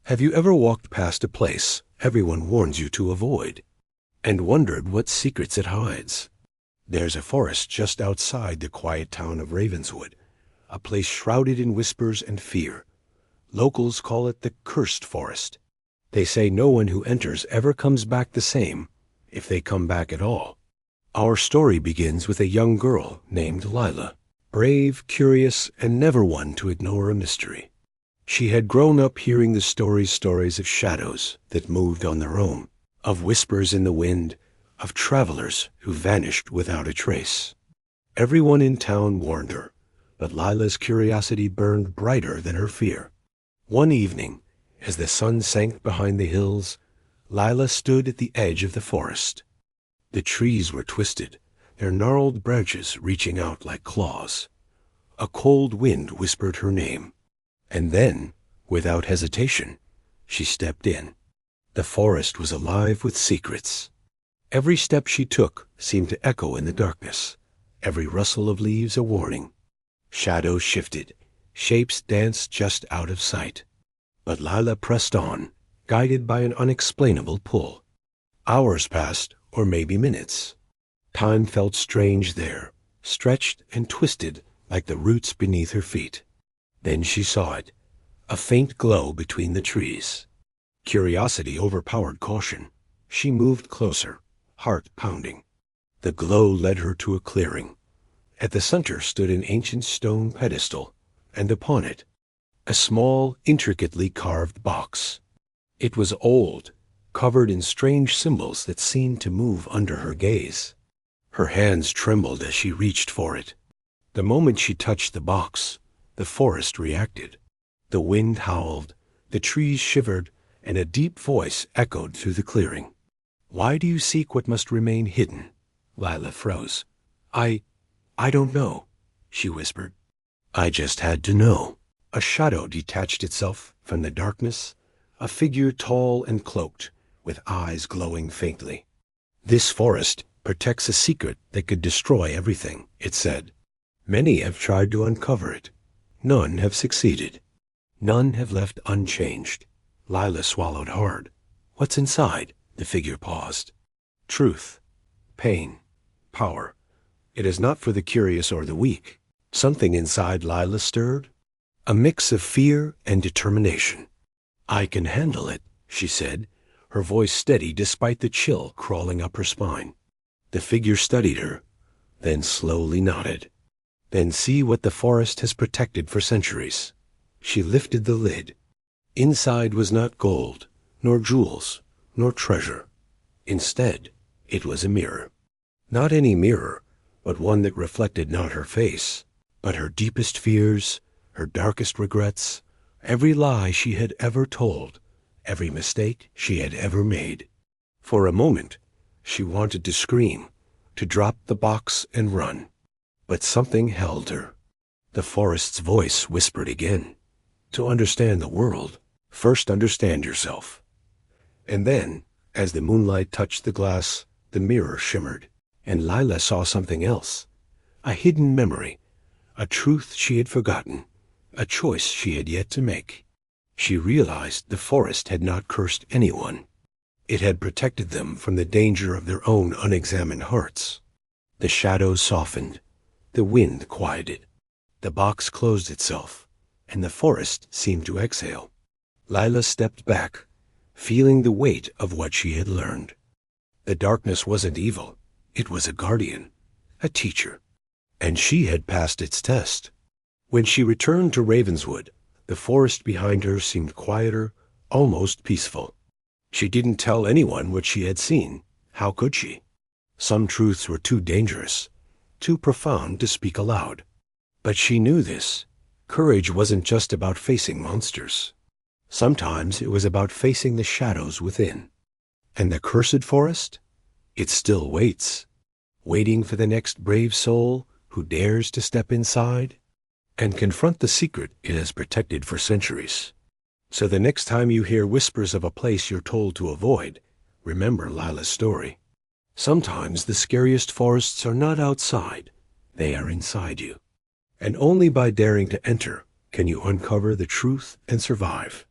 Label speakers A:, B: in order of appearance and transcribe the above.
A: Have you ever walked past a place everyone warns you to avoid and wondered what secrets it hides? There's a forest just outside the quiet town of Ravenswood, a place shrouded in whispers and fear. Locals call it the Cursed Forest. They say no one who enters ever comes back the same, if they come back at all. Our story begins with a young girl named Lila, brave, curious, and never one to ignore a mystery. She had grown up hearing the stories of shadows that moved on their own, of whispers in the wind, of travelers who vanished without a trace. Everyone in town warned her, but Lila's curiosity burned brighter than her fear. One evening, as the sun sank behind the hills, Lila stood at the edge of the forest. The trees were twisted, their gnarled branches reaching out like claws. A cold wind whispered her name. And then, without hesitation, she stepped in. The forest was alive with secrets. Every step she took seemed to echo in the darkness, every rustle of leaves a warning. Shadows shifted, shapes danced just out of sight. But Lila pressed on, guided by an unexplainable pull. Hours passed, or maybe minutes. Time felt strange there, stretched and twisted like the roots beneath her feet. Then she saw it, a faint glow between the trees. Curiosity overpowered caution. She moved closer, heart pounding. The glow led her to a clearing. At the center stood an ancient stone pedestal, and upon it, a small, intricately carved box. It was old, covered in strange symbols that seemed to move under her gaze. Her hands trembled as she reached for it. The moment she touched the box, the forest reacted. The wind howled, the trees shivered, and a deep voice echoed through the clearing. "Why do you seek what must remain hidden?" Lila froze. I don't know," she whispered. "I just had to know." A shadow detached itself from the darkness, a figure tall and cloaked, with eyes glowing faintly. "This forest protects a secret that could destroy everything," it said. "Many have tried to uncover it. None have succeeded. None have left unchanged." Lila swallowed hard. "What's inside?" The figure paused. "Truth, pain, power. It is not for the curious or the weak." Something inside Lila stirred, a mix of fear and determination. "I can handle it," she said, her voice steady despite the chill crawling up her spine. The figure studied her, then slowly nodded. "Then see what the forest has protected for centuries." She lifted the lid. Inside was not gold, nor jewels, nor treasure. Instead, it was a mirror. Not any mirror, but one that reflected not her face, but her deepest fears, her darkest regrets, every lie she had ever told, every mistake she had ever made. For a moment, she wanted to scream, to drop the box and run. But something held her. The forest's voice whispered again. "To understand the world, first understand yourself." And then, as the moonlight touched the glass, the mirror shimmered, and Lila saw something else. A hidden memory, a truth she had forgotten, a choice she had yet to make. She realized the forest had not cursed anyone. It had protected them from the danger of their own unexamined hearts. The shadows softened. The wind quieted. The box closed itself, and the forest seemed to exhale. Lila stepped back, feeling the weight of what she had learned. The darkness wasn't evil. It was a guardian, a teacher, and she had passed its test. When she returned to Ravenswood, the forest behind her seemed quieter, almost peaceful. She didn't tell anyone what she had seen. How could she? Some truths were too dangerous, too profound to speak aloud. But she knew this. Courage wasn't just about facing monsters. Sometimes it was about facing the shadows within. And the Cursed Forest? It still waits, waiting for the next brave soul who dares to step inside and confront the secret it has protected for centuries. So the next time you hear whispers of a place you're told to avoid, remember Lila's story. Sometimes the scariest forests are not outside, they are inside you. And only by daring to enter can you uncover the truth and survive.